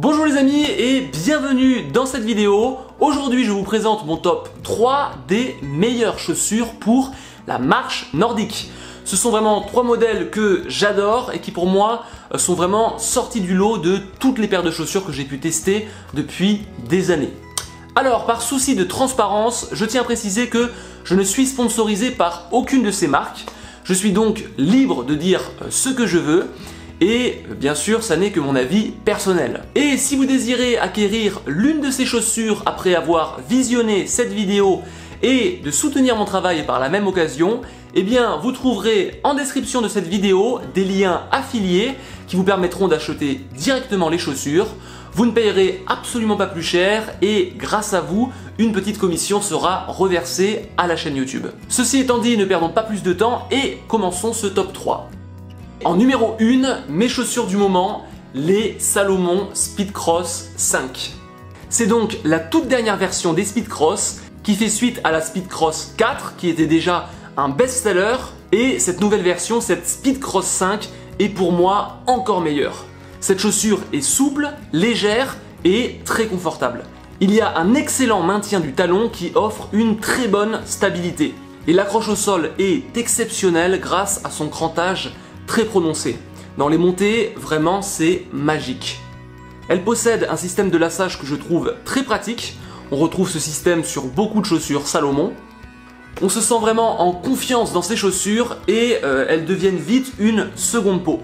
Bonjour les amis et bienvenue dans cette vidéo. Aujourd'hui je vous présente mon top 3 des meilleures chaussures pour la marche nordique. Ce sont vraiment 3 modèles que j'adore et qui pour moi sont vraiment sortis du lot de toutes les paires de chaussures que j'ai pu tester depuis des années. Alors par souci de transparence, je tiens à préciser que je ne suis sponsorisé par aucune de ces marques. Je suis donc libre de dire ce que je veux. Et bien sûr, ça n'est que mon avis personnel. Et si vous désirez acquérir l'une de ces chaussures après avoir visionné cette vidéo et de soutenir mon travail par la même occasion, eh bien vous trouverez en description de cette vidéo des liens affiliés qui vous permettront d'acheter directement les chaussures. Vous ne payerez absolument pas plus cher et grâce à vous, une petite commission sera reversée à la chaîne YouTube. Ceci étant dit, ne perdons pas plus de temps et commençons ce top 3. En numéro 1, mes chaussures du moment, les Salomon Speedcross 5. C'est donc la toute dernière version des Speedcross qui fait suite à la Speedcross 4 qui était déjà un best-seller et cette nouvelle version, cette Speedcross 5, est pour moi encore meilleure. Cette chaussure est souple, légère et très confortable. Il y a un excellent maintien du talon qui offre une très bonne stabilité. Et l'accroche au sol est exceptionnelle grâce à son crantage très prononcé. Dans les montées, vraiment c'est magique. Elle possède un système de lassage que je trouve très pratique. On retrouve ce système sur beaucoup de chaussures Salomon. On se sent vraiment en confiance dans ces chaussures et elles deviennent vite une seconde peau.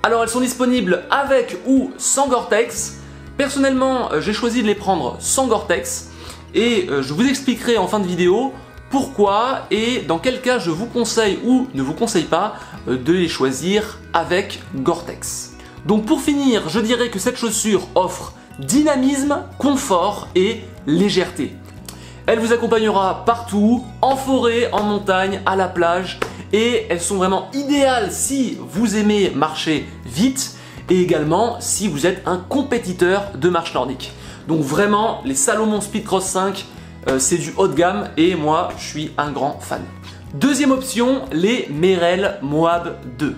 Alors elles sont disponibles avec ou sans Gore-Tex. Personnellement, j'ai choisi de les prendre sans Gore-Tex et je vous expliquerai en fin de vidéo pourquoi et dans quel cas je vous conseille ou ne vous conseille pas de les choisir avec Gore-Tex. Donc pour finir, je dirais que cette chaussure offre dynamisme, confort et légèreté. Elle vous accompagnera partout, en forêt, en montagne, à la plage et elles sont vraiment idéales si vous aimez marcher vite et également si vous êtes un compétiteur de marche nordique. Donc vraiment, les Salomon Speedcross 5, c'est du haut de gamme et moi je suis un grand fan. Deuxième option, les Merrell Moab 2.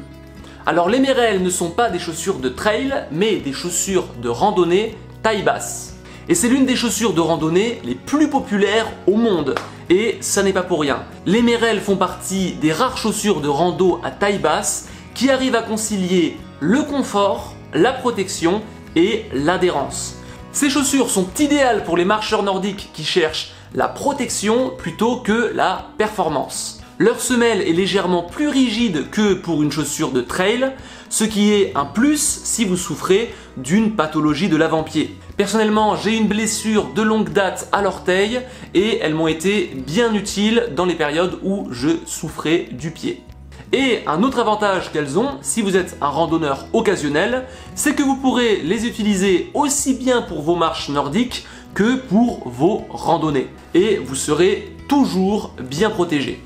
Alors les Merrell ne sont pas des chaussures de trail mais des chaussures de randonnée taille basse. Et c'est l'une des chaussures de randonnée les plus populaires au monde. Et ça n'est pas pour rien. Les Merrell font partie des rares chaussures de rando à taille basse qui arrivent à concilier le confort, la protection et l'adhérence. Ces chaussures sont idéales pour les marcheurs nordiques qui cherchent la protection plutôt que la performance. Leur semelle est légèrement plus rigide que pour une chaussure de trail, ce qui est un plus si vous souffrez d'une pathologie de l'avant-pied. Personnellement, j'ai une blessure de longue date à l'orteil et elles m'ont été bien utiles dans les périodes où je souffrais du pied. Et un autre avantage qu'elles ont, si vous êtes un randonneur occasionnel, c'est que vous pourrez les utiliser aussi bien pour vos marches nordiques que pour vos randonnées. Et vous serez toujours bien protégé.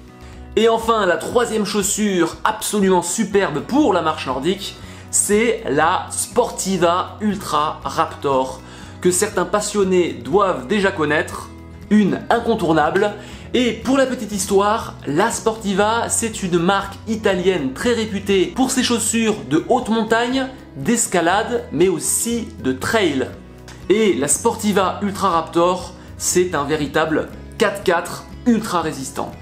Et enfin, la troisième chaussure absolument superbe pour la marche nordique, c'est la Sportiva Ultra Raptor, que certains passionnés doivent déjà connaître, une incontournable. Et pour la petite histoire, la Sportiva, c'est une marque italienne très réputée pour ses chaussures de haute montagne, d'escalade, mais aussi de trail. Et la Sportiva Ultra Raptor, c'est un véritable 4x4 ultra résistant.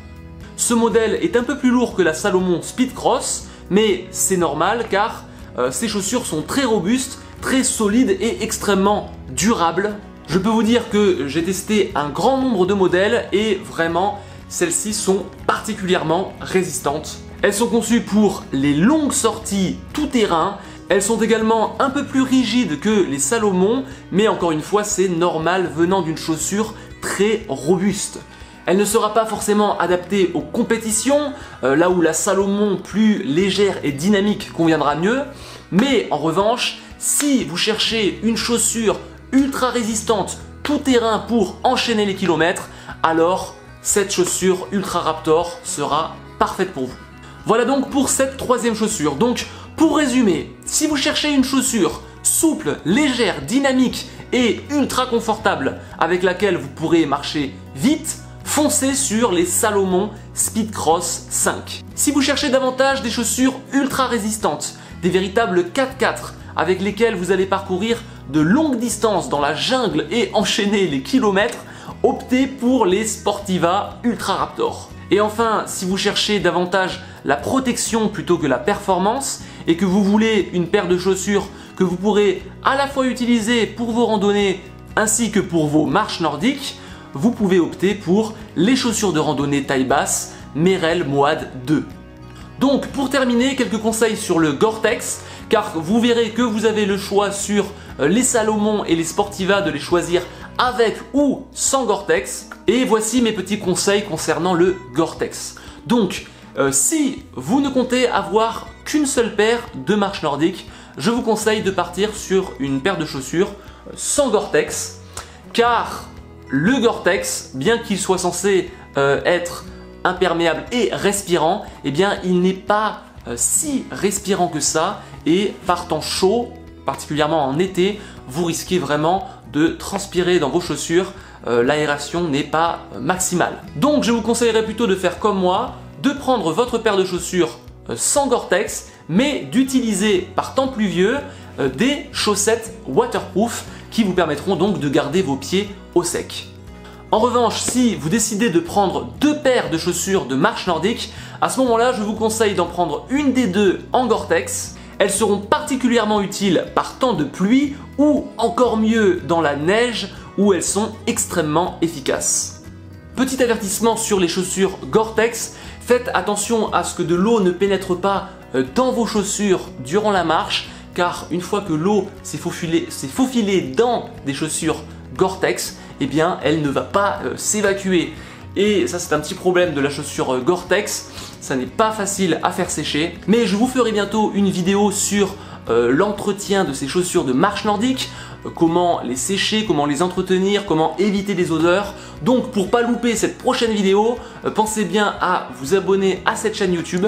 Ce modèle est un peu plus lourd que la Salomon Speedcross, mais c'est normal car ces chaussures sont très robustes, très solides et extrêmement durables. Je peux vous dire que j'ai testé un grand nombre de modèles et vraiment celles-ci sont particulièrement résistantes. Elles sont conçues pour les longues sorties tout terrain. Elles sont également un peu plus rigides que les Salomon, mais encore une fois c'est normal venant d'une chaussure très robuste. Elle ne sera pas forcément adaptée aux compétitions, là où la Salomon plus légère et dynamique conviendra mieux, mais en revanche, si vous cherchez une chaussure ultra résistante tout terrain pour enchaîner les kilomètres, alors cette chaussure Ultra Raptor sera parfaite pour vous. Voilà donc pour cette troisième chaussure. Donc pour résumer, si vous cherchez une chaussure souple, légère, dynamique et ultra confortable avec laquelle vous pourrez marcher vite, foncez sur les Salomon Speedcross 5. Si vous cherchez davantage des chaussures ultra résistantes, des véritables 4x4 avec lesquelles vous allez parcourir de longue distance dans la jungle et enchaîner les kilomètres, optez pour les Sportiva Ultra Raptor. Et enfin, si vous cherchez davantage la protection plutôt que la performance et que vous voulez une paire de chaussures que vous pourrez à la fois utiliser pour vos randonnées ainsi que pour vos marches nordiques, vous pouvez opter pour les chaussures de randonnée taille basse Merrell Moad 2. Donc pour terminer, quelques conseils sur le Gore-Tex, car vous verrez que vous avez le choix sur les Salomon et les Sportiva de les choisir avec ou sans Gore-Tex. Et voici mes petits conseils concernant le Gore-Tex. Donc si vous ne comptez avoir qu'une seule paire de marche nordique, je vous conseille de partir sur une paire de chaussures sans Gore-Tex, car le Gore-Tex, bien qu'il soit censé être imperméable et respirant, eh bien il n'est pas si respirant que ça, et par temps chaud, particulièrement en été, vous risquez vraiment de transpirer dans vos chaussures, l'aération n'est pas maximale. Donc je vous conseillerais plutôt de faire comme moi, de prendre votre paire de chaussures sans Gore-Tex, mais d'utiliser par temps pluvieux des chaussettes waterproof qui vous permettront donc de garder vos pieds au sec. En revanche, si vous décidez de prendre deux paires de chaussures de marche nordique, à ce moment-là, je vous conseille d'en prendre une des deux en Gore-Tex. Elles seront particulièrement utiles par temps de pluie ou encore mieux dans la neige où elles sont extrêmement efficaces. Petit avertissement sur les chaussures Gore-Tex, faites attention à ce que de l'eau ne pénètre pas dans vos chaussures durant la marche, car une fois que l'eau s'est faufilée dans des chaussures Gore-Tex, eh bien elle ne va pas s'évacuer. Et ça c'est un petit problème de la chaussure Gore-Tex, ça n'est pas facile à faire sécher. Mais je vous ferai bientôt une vidéo sur l'entretien de ces chaussures de marche nordique, comment les sécher, comment les entretenir, comment éviter les odeurs. Donc pour pas louper cette prochaine vidéo, pensez bien à vous abonner à cette chaîne YouTube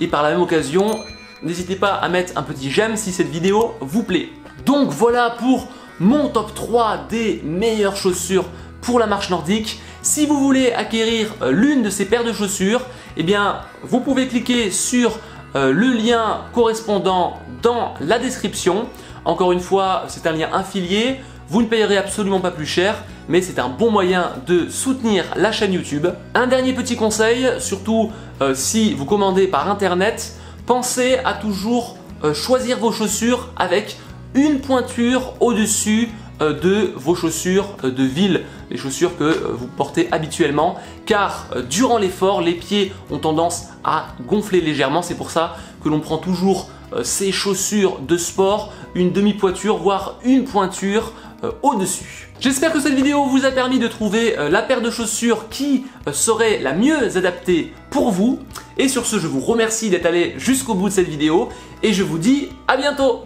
et par la même occasion, n'hésitez pas à mettre un petit j'aime si cette vidéo vous plaît. Donc voilà pour mon top 3 des meilleures chaussures pour la marche nordique. Si vous voulez acquérir l'une de ces paires de chaussures, eh bien vous pouvez cliquer sur le lien correspondant dans la description. Encore une fois, c'est un lien affilié, vous ne payerez absolument pas plus cher, mais c'est un bon moyen de soutenir la chaîne YouTube. Un dernier petit conseil, surtout si vous commandez par internet, pensez à toujours choisir vos chaussures avec une pointure au-dessus de vos chaussures de ville, les chaussures que vous portez habituellement, car durant l'effort, les pieds ont tendance à gonfler légèrement. C'est pour ça que l'on prend toujours ces chaussures de sport, une demi-pointure, voire une pointure au-dessus. J'espère que cette vidéo vous a permis de trouver la paire de chaussures qui serait la mieux adaptée pour vous. Et sur ce, je vous remercie d'être allé jusqu'au bout de cette vidéo et je vous dis à bientôt.